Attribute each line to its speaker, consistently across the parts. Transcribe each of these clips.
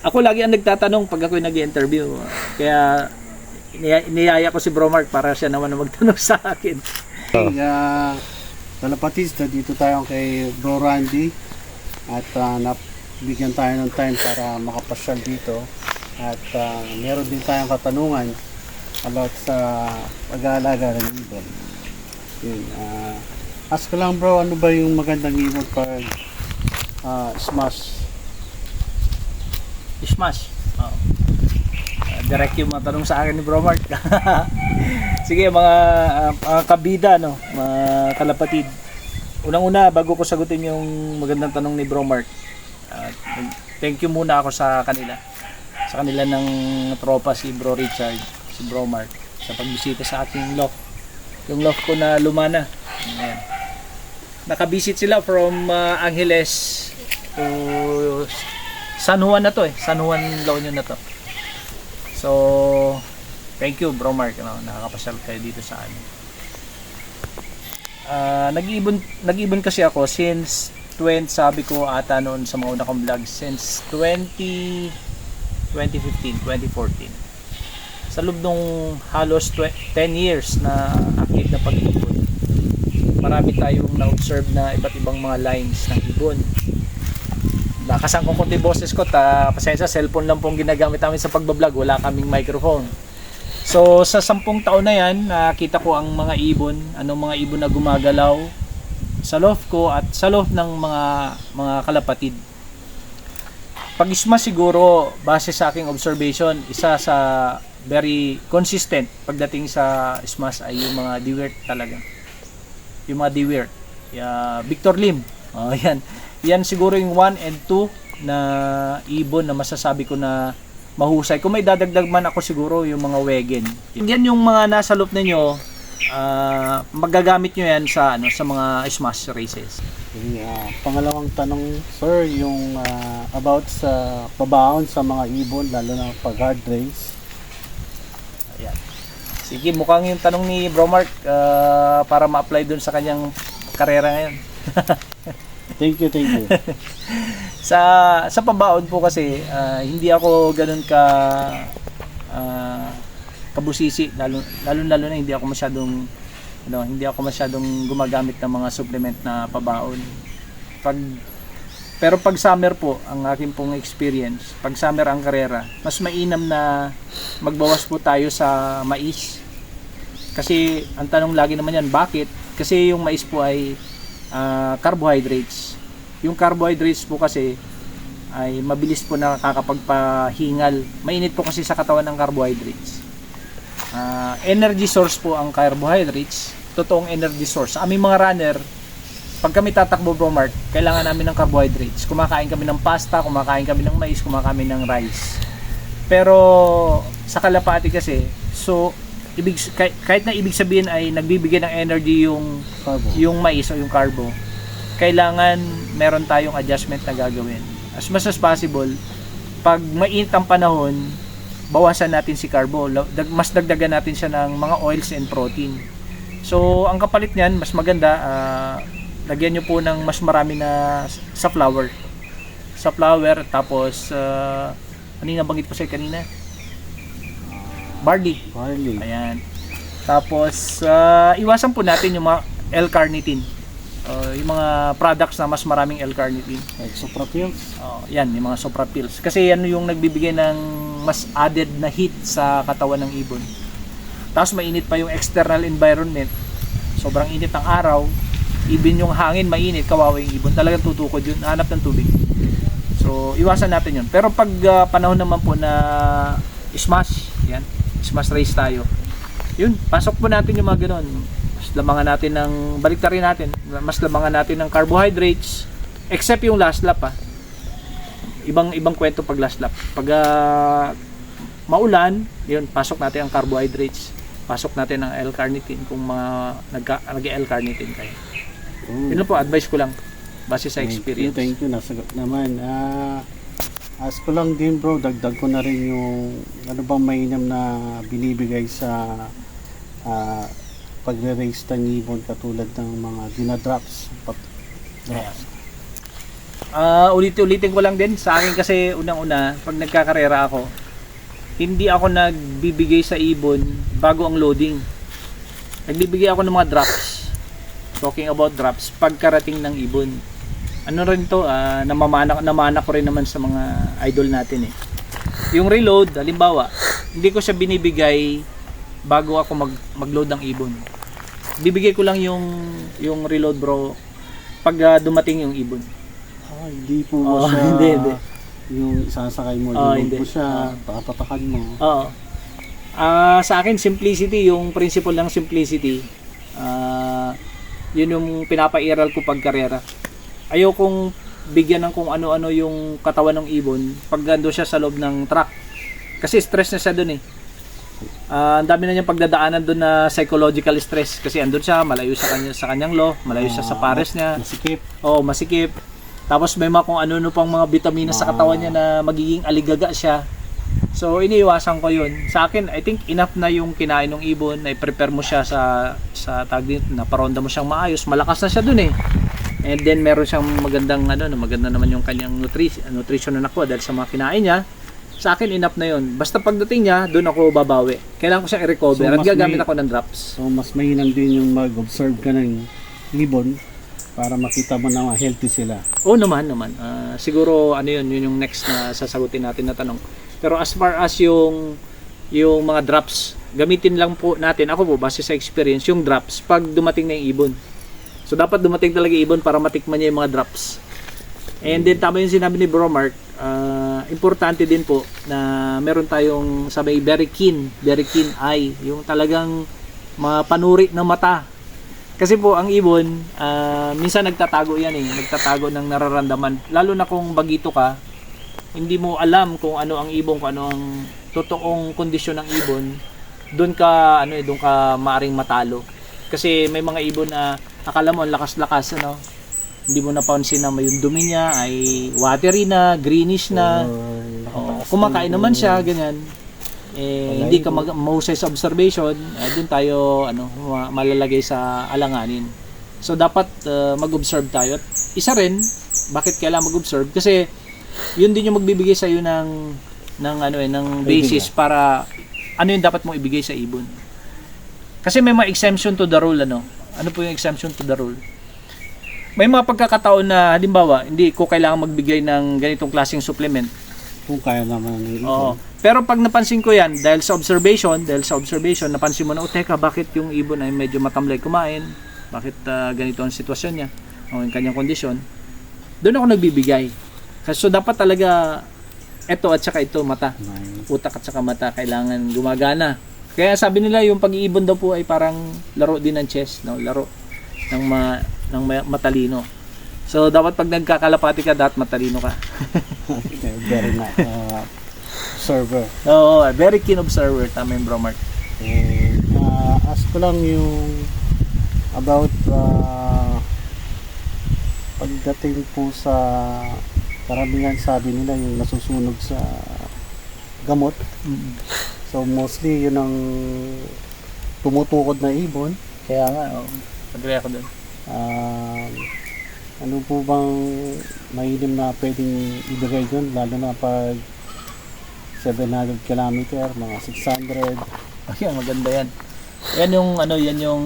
Speaker 1: Ako lagi ang nagtatanong pag ako'y nag-interview. Kaya iniyaya ko si Bro Mark para siya naman ang magtanong sa akin.
Speaker 2: Kalapatista, dito tayo kay Bro Randy at nabigyan tayo ng time para makapasyal dito at meron din tayong katanungan about sa pag-aalaga ng ibon. Yun, ask ko lang bro, ano ba yung magandang ibon pag smash?
Speaker 1: Smash. Oh. Direct yung matanong sa akin ni Bro Mark. Sige mga kabida, no, mga kalapatid. Unang-una, bago ko sagutin yung magandang tanong ni Bro Mark, thank you muna ako sa kanila ng tropa, si Bro Richard, si Bro Mark, sa pagbisita sa aking loft. Yung loft ko na lumana. Ayan. Nakabisit sila from Angeles to San Juan na to eh. San Juan, La Union na to. So, thank you Bro Mark, nakakapasyal kayo dito sa amin. Nag-ibon kasi ako since sabi ko ata noon sa mga una kong vlog, since 2015, 2014. Sa loob nung halos 10 years na active na pag-ibon, marami tayong na-observe na iba't ibang mga lines ng ibon. Lakasan kong konti boses ko, pasensya, cellphone lang pong ginagamit namin sa pagbablog, wala kaming microphone. So sa 10 taon na yan, nakita ko ang mga ibon, anong mga ibon na gumagalaw sa loft ko at sa loft ng mga kalapatid. Pag-isma siguro, base sa aking observation, isa sa very consistent pagdating sa smash ay yung mga dewert talaga. Yung mga dewert. Victor Lim. Yan. Yan siguro yung 1 and 2 na ibon na masasabi ko na mahusay. Kung may dadagdag man ako siguro yung mga Wegen. Yan yung mga nasa loop ninyo, magagamit nyo yan sa mga smash races.
Speaker 2: Pangalawang tanong sir, yung about sa pabaon sa mga ibon, lalo na pag hard race.
Speaker 1: Ayan. Sige, mukhang yung tanong ni Bro Mark para ma-apply dun sa kanyang karera ngayon.
Speaker 2: Thank you.
Speaker 1: sa pabaon po kasi hindi ako ganoon kabusisi, lalo na hindi ako masyadong gumagamit ng mga supplement na pabaon. Pero pag summer po, ang akin pong experience, pag summer ang karera, mas mainam na magbawas po tayo sa mais. Kasi ang tanong lagi naman yan, bakit? Kasi yung mais po ay carbohydrates. Yung carbohydrates po kasi ay mabilis po nakakapagpahingal. Mainit po kasi sa katawan ng carbohydrates. Energy source po ang carbohydrates. Totoong energy source. Sa aming mga runner, pag kami tatakbo Bro Mark, kailangan namin ng carbohydrates. Kumakain kami ng pasta, kumakain kami ng mais, kumakain kami ng rice. Pero sa kalapati kasi, so kahit na ibig sabihin ay nagbibigay ng energy yung mais o yung carbo, kailangan meron tayong adjustment na gagawin. As much as possible, pag mainit ang panahon, bawasan natin si carbo, mas dagdagan natin siya ng mga oils and protein. So ang kapalit niyan, mas maganda, lagyan nyo po ng mas marami na sa flour, tapos ano yung nabanggit ko sa'yo kanina? Barley. Ayan. Tapos iwasan po natin yung mga L-carnitine. Yung mga products na mas maraming L-carnitine.
Speaker 2: Like Sopra pills?
Speaker 1: Yan, yung mga Sopra pills. Kasi yan yung nagbibigay ng mas added na heat sa katawan ng ibon. Tapos mainit pa yung external environment. Sobrang init ng araw. Even yung hangin mainit, kawawa yung ibon. Talagang tutukod yun, hanap ng tubig. So, iwasan natin yun. Pero pag panahon naman po na smash, yan, smash race tayo. Yun, pasok po natin yung mga ganun. Mas lamangan natin ng, baliktarin natin, mas lamangan natin ng carbohydrates, except yung last lap Ibang kwento pag last lap. Pag maulan, yun, pasok natin ang carbohydrates. Pasok natin ang L-carnitine kung mga nag-L-carnitine kayo. Yun po, advice ko lang base sa experience.
Speaker 2: Thank you. Nasagot naman. Ask ko lang din bro, dagdag ko na rin yung ano bang mainam na binibigay sa pagre-raise ng ibon katulad ng mga dinadrops.
Speaker 1: Ulit-ulitin ko lang din. Sa akin kasi unang-una, pag nagkakarera ako, hindi ako nagbibigay sa ibon bago ang loading. Nagbibigay ako ng mga drops. Talking about drops, pagkarating ng ibon. Ano rin to, namana ko rin naman sa mga idol natin eh. Yung reload, halimbawa, hindi ko siya binibigay bago ako mag-load ng ibon. Bibigay ko lang yung reload bro pag dumating yung ibon.
Speaker 2: Hindi po ba siya
Speaker 1: hindi.
Speaker 2: yung sasakay mo,
Speaker 1: Hindi.
Speaker 2: po siya, papatakan mo.
Speaker 1: Oo. Sa akin, simplicity, yung principle ng simplicity, yun yung pinapairal ko pag karera. Ayokong bigyan ng kung ano-ano yung katawan ng ibon pag ando siya sa loob ng truck. Kasi stress na siya dun eh. Ang dami na niyang pagdadaanan doon na psychological stress kasi andun siya, malayo sa kanyang law, malayo siya sa pares niya.
Speaker 2: Masikip.
Speaker 1: Oo, masikip. Tapos may mga kung ano-ano pang mga vitamina sa katawan niya na magiging aligaga siya. So iniiwasan ko yun. Sa akin, I think enough na yung kinain ng ibon, na i-prepare mo siya sa tag dito, na paronda mo siyang maayos, malakas na siya dun eh. And then meron siyang maganda naman yung kanyang nutrition na nakuha dahil sa mga kinain niya. Sa akin enough na yun. Basta pagdating niya, doon ako babawi. Kailangan ko siyang i-recover at gagamit ako ng drops.
Speaker 2: So mas mainam din yung mag-observe ka ng ibon para makita mo na healthy sila.
Speaker 1: Oo naman. Siguro yun yung next na sasagutin natin na tanong. Pero as far as yung mga drops, gamitin lang po natin, ako po base sa experience, yung drops pag dumating na yung ibon. So dapat dumating talaga ibon para matikman niya yung mga drops. And then tama yung sinabi ni Bro Mark, importante din po na meron tayong sabay very keen eye, yung talagang mapanuri ng mata. Kasi po ang ibon, minsan nagtatago yan eh, nagtatago ng nararamdaman. Lalo na kung bagito ka, hindi mo alam kung ano ang ibon, kung ano ang totoong kondisyon ng ibon, doon ka maaring matalo. Kasi may mga ibon na akala mo ang lakas-lakas, hindi mo napansin na may yung dumi niya ay watery na, greenish na. Kumakain naman siya, ganyan. Hindi ka mahusay sa observation, doon tayo malalagay sa alanganin. So dapat mag-observe tayo. At isa rin, bakit kailangan mag-observe? Kasi yun din yung magbibigay sa iyo ng basis para ano yung dapat mong ibigay sa ibon. Kasi may mga exemption to the rule, Ano po yung exemption to the rule? May mga pagkakataon na halimbawa, hindi ko kailangan magbigay ng ganitong klaseng supplement.
Speaker 2: Kung kaya naman ng ibon.
Speaker 1: Oo. Pero pag napansin ko yan, dahil sa observation, napansin mo na, teka, bakit yung ibon ay medyo matamlay kumain? Bakit ganito ang sitwasyon niya? O yung kanyang kondisyon? Doon ako nagbibigay. So dapat talaga, ito at saka ito, mata. Utak at saka mata, kailangan gumagana. Kaya sabi nila, yung pag-iibon daw po ay parang laro din ng chess, laro ng matalino. So dapat pag nagkakalapati ka, dapat matalino ka.
Speaker 2: Very nice. Observer.
Speaker 1: Oo, very keen observer. Tama yung Bro Mark.
Speaker 2: Ask ko lang yung about pagdating po sa karamihan, sabi nila yung nasusunog sa gamot. So mostly yun ang tumutukod na ibon.
Speaker 1: Kaya nga, agree ako dun.
Speaker 2: Ano po bang mainim na pwedeng ibigay dun, lalo na pag 700 km, mga 600?
Speaker 1: Ayun, maganda yan. Yan yung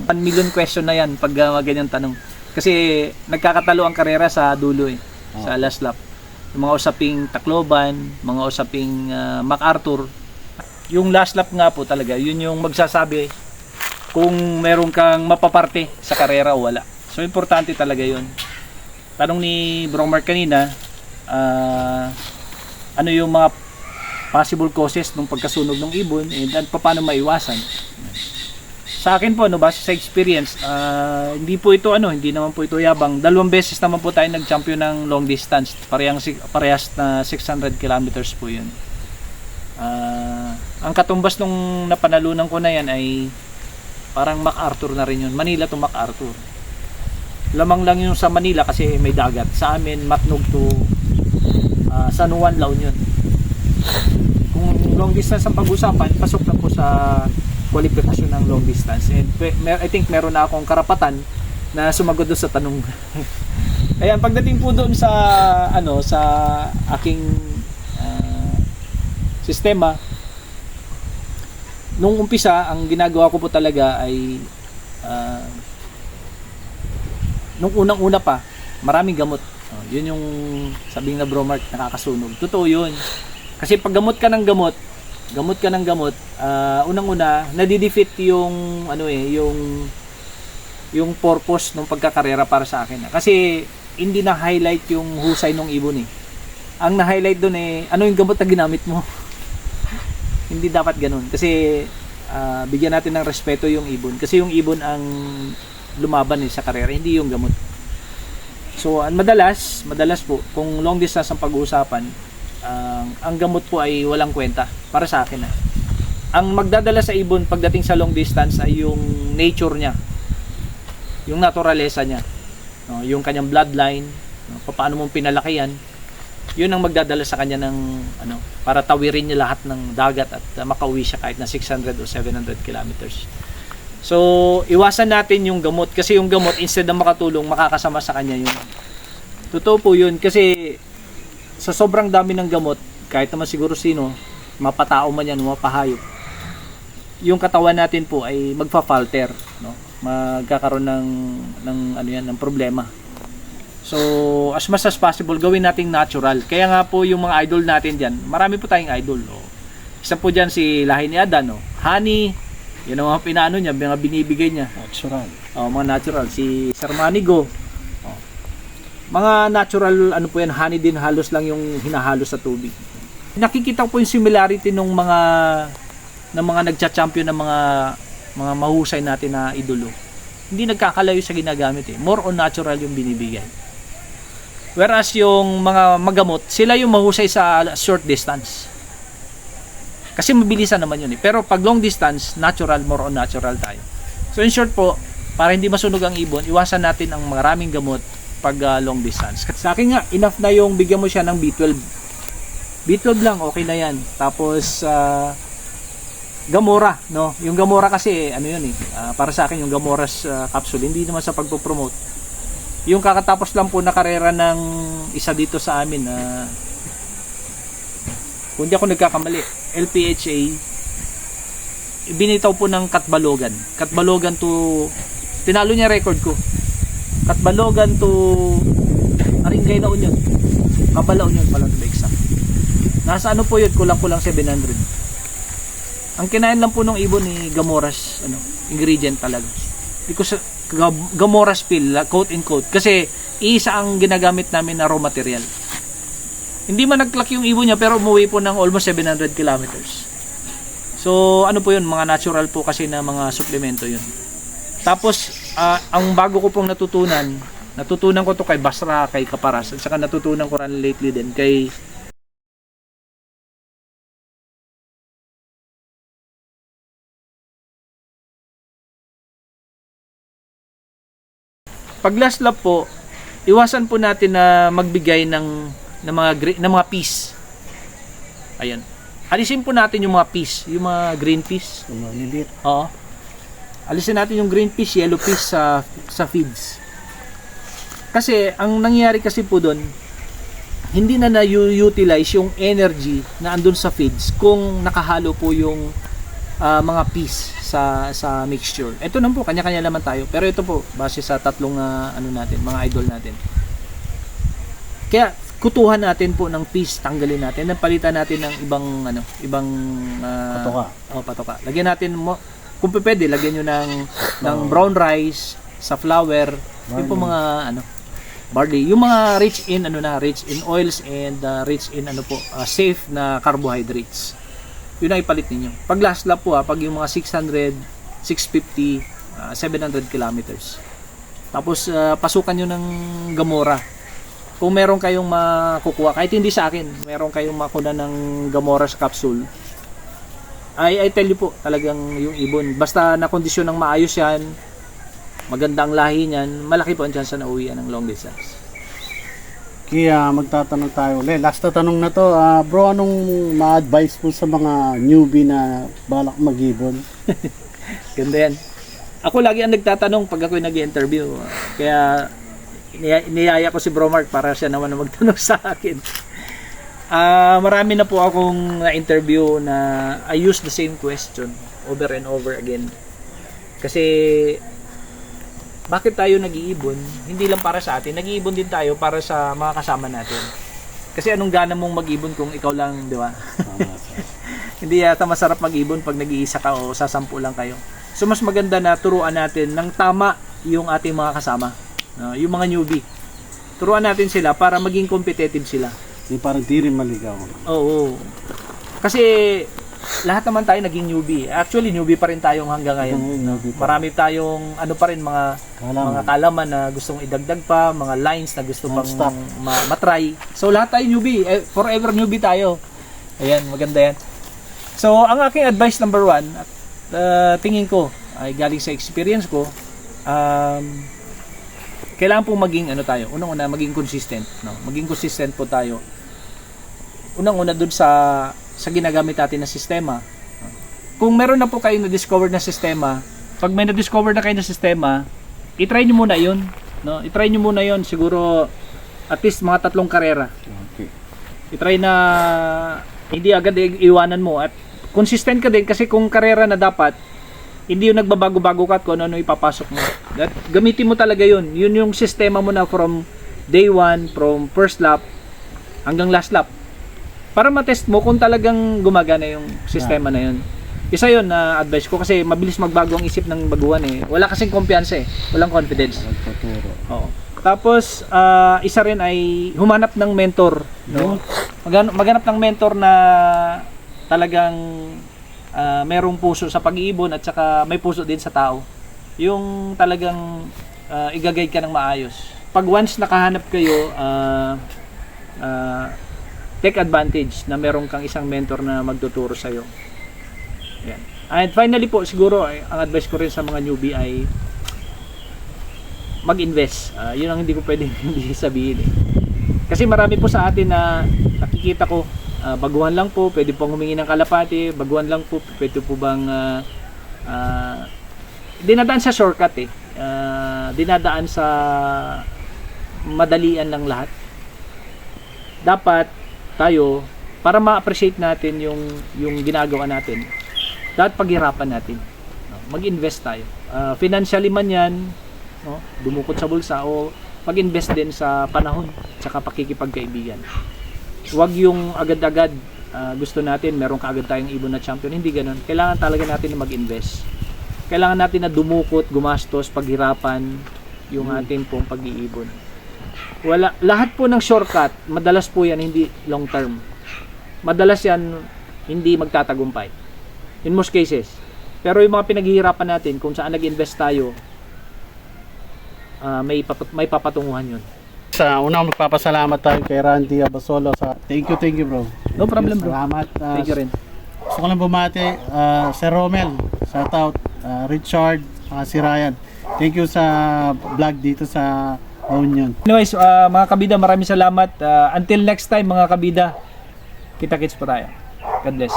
Speaker 1: 1 million question na yan pag ganyan tanong. Kasi nagkakatalo ang karera sa dulo sa last lap. Yung mga usaping Tacloban, mga usaping MacArthur. Yung last lap nga po talaga, yun yung magsasabi kung meron kang mapaparte sa karera o wala. So importante talaga yun. Tanong ni Bro Mark kanina, ano yung mga possible causes ng pagkasunog ng ibon and paano maiwasan. Sa akin po, base sa experience, hindi naman po ito yabang. 2 beses naman po tayo nag-champion ng long distance. Parehas na 600 kilometers po yun. Ang katumbas nung napanalunan ko na yan ay parang MacArthur na rin yun. Manila to MacArthur. Lamang lang yung sa Manila kasi may dagat. Sa amin, Matnog to San Juan, La Union. Kung long distance ang pag-usapan, pasok na po sa kwalifikasyon ng long distance. And I think meron na akong karapatan na sumagot doon sa tanong. Ayan, pagdating po doon sa sa aking sistema, nung umpisa, ang ginagawa ko po talaga ay nung unang-una pa, maraming gamot. Yun yung sabing na Bro Mark, nakakasunog. Totoo yun. Kasi pag gamot ka ng gamot, unang-una, nadidefeat yung yung purpose ng pagkakarera para sa akin. Kasi hindi na highlight yung husay ng ibon eh. Ang na-highlight doon ano yung gamot na ginamit mo. Hindi dapat ganun. Kasi bigyan natin ng respeto yung ibon. Kasi yung ibon ang lumaban sa karera, hindi yung gamot. So, madalas po, kung long distance ang pag-uusapan, ang gamot po ay walang kwenta para sa akin. Ang magdadala sa ibon pagdating sa long distance ay yung nature niya. Yung naturalesa niya. Yung kanyang bloodline, paano mong pinalaki yan. Yun ang magdadala sa kanya ng para tawirin niya lahat ng dagat at makauwi siya kahit na 600 o 700 kilometers. So, iwasan natin yung gamot kasi yung gamot instead na makatulong, makakasama sa kanya yun. Totoo po yun kasi sa sobrang dami ng gamot, kahit naman siguro sino, mapatao man yan, mapahayop, yung katawan natin po ay magfa-falter, magkakaroon ng problema. So, as much as possible, gawin nating natural. Kaya nga po yung mga idol natin dyan, marami po tayong idol. Isa po dyan si Lahi ni Adan, Honey, yun ang mga pinaano niya, mga binibigay niya.
Speaker 2: Natural.
Speaker 1: Mga natural. Si Sir Manigo. Mga natural, po yan, honey din, halos lang yung hinahalos sa tubig. Nakikita ko po yung similarity ng mga nagcha-champion ng mga mahusay natin na idolo. Hindi nagkakalayo sa ginagamit eh. More on natural yung binibigay. Whereas yung mga magamot, sila yung mahusay sa short distance. Kasi mabilisan naman yun eh. Pero pag long distance, natural, more on natural tayo. So in short po, para hindi masunog ang ibon, iwasan natin ang maraming gamot pag long distance. Sa akin nga, enough na yung bigyan mo siya ng B12. B12 lang, okay na yan. Tapos, Gamora, no? Yung Gamora kasi, yun eh. Para sa akin, yung Gamora's capsule, hindi naman sa pagpo-promote. Yung kakatapos lang po na karera ng isa dito sa amin, kung di ako nagkakamali, LPHA, binitaw po ng Katbalogan. Katbalogan to, tinalo niya record ko. Katbalogan to Aringay na Union. Kabala Union pala to be exact. Nasa po yun, kulang-kulang 700. Ang kinain lang po ng ibon ni Gamora's ingredient talaga. Because Gamora's pill, quote and quote. Kasi isa ang ginagamit namin na raw material. Hindi man nag-clock yung ibon niya pero umuwi po ng almost 700 kilometers. So po yun, mga natural po kasi na mga suplemento yun. Tapos ang bago ko pong natutunan ko to kay Basra, kay Kaparas, at saka natutunan ko rin lately din kay pag last lap po, iwasan po natin na magbigay ng mga peas. Ayan. Alisin po natin yung mga peas, yung mga green peas.
Speaker 2: Yung maliliit.
Speaker 1: Oo. Alisin natin yung green peas, yellow peas sa feeds. Kasi ang nangyayari kasi po doon, hindi na na-utilize yung energy na andun sa feeds kung nakahalo po yung mga peas sa mixture. Ito naman po, kanya-kanya naman tayo. Pero ito po, base sa tatlong natin, mga idol natin. Kaya kutuhan natin po ng peas, tanggalin natin, at palitan natin ng ibang
Speaker 2: patoka.
Speaker 1: Patoka. Lagyan natin kung pwede, lagyan niyo ng brown rice, sa flour, yung po mga barley, yung mga rich in oils and rich in safe na carbohydrates. Yun ang ipalit ninyo. Pag last lap po pag yung mga 600, 650, 700 kilometers. Tapos pasukan nyo ng Gamora. Kung meron kayong makukuha, kahit hindi sa akin, meron kayong makuha ng Gamora sa capsule, I tell you po, talagang yung ibon, basta na kondisyon ng maayos yan, magandang lahi niyan, malaki po ang chance na uwian ng long distance.
Speaker 2: Kaya magtatanong tayo ulit. Last na tanong na to, bro, anong ma-advise po sa mga newbie na balak mag-ibon?
Speaker 1: Ganda yan. Ako lagi ang nagtatanong pag ako'y nag-interview. Kaya iniyaya ko si Bro Mark para siya naman na magtanong sa akin. Marami na po akong na-interview na I use the same question over and over again. Kasi bakit tayo nag-iibon? Hindi lang para sa atin, nag-iibon din tayo para sa mga kasama natin. Kasi anong gana mong mag-ibon kung ikaw lang, di ba? Hindi yata masarap mag-ibon pag nag-iisa ka o sasampu lang kayo. So mas maganda na turuan natin ng tama yung ating mga kasama, yung mga newbie. Turuan natin sila para maging competitive sila.
Speaker 2: Yung parang di rin maligaw.
Speaker 1: Oo. Kasi lahat naman tayo naging newbie. Actually, newbie pa rin tayong hanggang ngayon. Marami tayong pa rin mga kalaman na gustong idagdag pa, mga lines na gusto pang matry. So lahat tayo newbie. Forever newbie tayo. Ayan, maganda yan. So, ang aking advice number 1, at tingin ko ay galing sa experience ko, kailangan po maging tayo. Unang-una, maging consistent, no? Maging consistent po tayo. Unang-una dun sa ginagamit natin na sistema. Kung meron na po kayo na-discover na sistema, pag may na-discover na kayo na sistema, i-try nyo muna yun, no? I-try nyo muna yun, siguro at least mga 3 karera.
Speaker 2: Okay.
Speaker 1: I-try na hindi agad iwanan mo at consistent ka din, kasi kung karera na dapat hindi yung nagbabago-bago ka at kung ano ipapasok mo. Gamitin mo talaga yun. Yun yung sistema mo na from day 1, from first lap hanggang last lap. Para matest mo kung talagang gumagana yung sistema na yun. Isa yun na advice ko, kasi mabilis magbago ang isip ng baguhan eh. Wala kasing kumpiyansa eh. Walang confidence. Oo. Tapos, isa rin ay humanap ng mentor. No? Maghanap ng mentor na talagang merong puso sa pag-iibon at saka may puso din sa tao. Yung talagang igagay ka ng maayos. Pag once nakahanap kayo, take advantage na meron kang isang mentor na magtuturo sa'yo. Yan. And finally po, siguro ang advice ko rin sa mga newbie ay mag-invest. Yun ang hindi ko pwedeng hindi sabihin eh. Kasi marami po sa atin na nakikita ko, baguhan lang po, pwede pong humingi ng kalapati, baguhan lang po, pwede po bang dinadaan sa shortcut eh. Dinadaan sa madalian lang lahat. Dapat tayo, para ma-appreciate natin yung ginagawa natin, dapat paghirapan natin. Mag-invest tayo. Financially man yan, no? Dumukot sa bulsa, o mag-invest din sa panahon, tsaka pakikipagkaibigan. Huwag yung agad-agad gusto natin, meron kaagad tayong ibon na champion. Hindi ganun. Kailangan talaga natin na mag-invest. Kailangan natin na dumukot, gumastos, paghirapan yung ating pong pag-iibon. Lahat po ng shortcut, madalas po yan hindi long term. Madalas yan hindi magtatagumpay. In most cases. Pero yung mga pinaghihirapan natin, kung saan nag-invest tayo, may papatunguhan yun.
Speaker 2: Sa unang magpapasalamat tayo kay Randy Abasolo sa thank you bro.
Speaker 1: No problem bro.
Speaker 2: Salamat.
Speaker 1: Thank you rin.
Speaker 2: Gusto ko lang bumati Sir Romel, shout out, Richard, si Ryan. Thank you sa vlog dito sa La Union.
Speaker 1: Anyways, mga kabida, maraming salamat. Until next time mga kabida, kita-kits pa tayo. God bless.